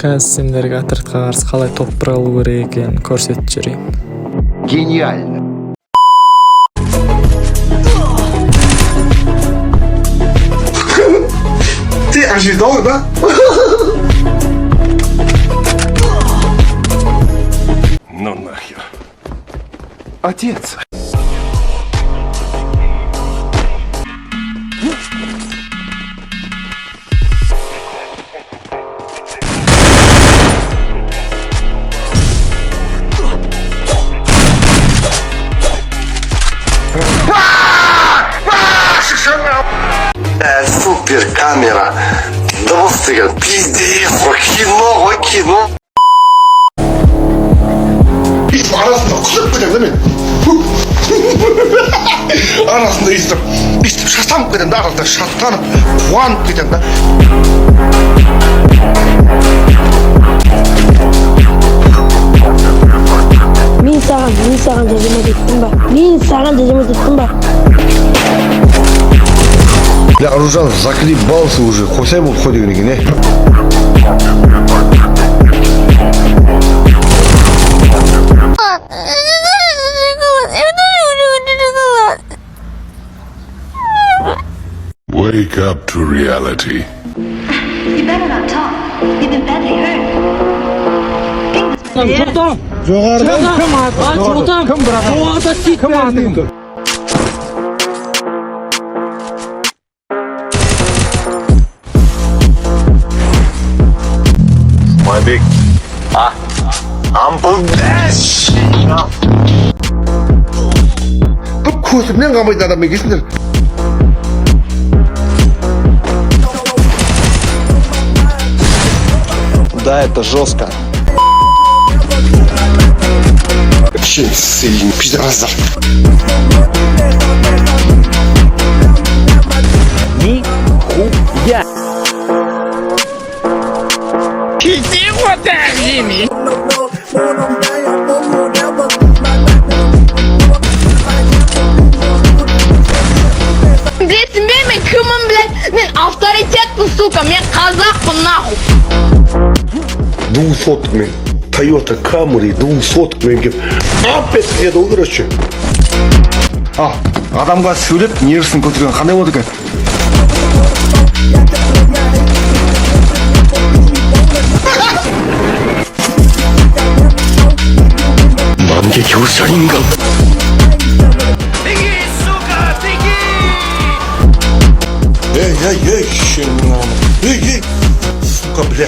Қазір сендерге отрядқа қарсы қалай топпыр алу керек екенін көрсетіп жіберейін. Гениально. Ты ожидал, да? Ну нахер. Отец. Супер камера. Да вот ты, пиздец, кино. Арасында құсып кетемін да мен. Арасында естіп шатанып кетемін да, арасында шаттанып, қуанып кетемін да. Мен саған жәрдем еттім ба? Бля, Аружан, заколебался уже, қойсай болып қой деген екен, Wake up to reality. You better not talk. You've been badly hurt. Мобик. Ампулдаш. Бұл көзімнен қалмайды адам екенсіңдер. Да, это жестко. Вообще, сильный пидорасдар. Нихуя! Иди вот так, Білесің бе, мен кіммін, блядь? Мен авторитетпін, сука, мен қазақпын, нахуй. 200-мен, Toyota Camry 200-мен кеп, апет деді ол, короче. Адамға сөйлеп, нервісін көтерген қандай болды екен? Манге кеусаринга. Беги, сука, беги! Эй, щенам. Эй, сука, бля.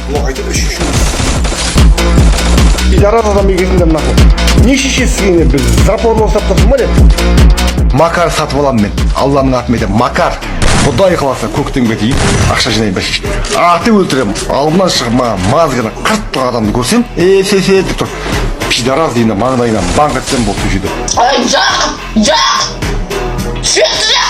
Лағайды да шешу. Пидорас адам екенсіңдер нахуй. Не шешесіз біз запорно ұстап тұрсың ба не? Макар сатып аламын мен. Алланың атымен айтамын. Макар. Құдай қаласа көктен кетейін. Ақша жинайын бәшеш. Аты өлтіремін. Алдымнан шығып маған мазғына қырттық адамды көрсем, деп тұр. Пидорас дейін маңдайынан банк етсем бұл түйшеді. Ай, жақ! Шетті!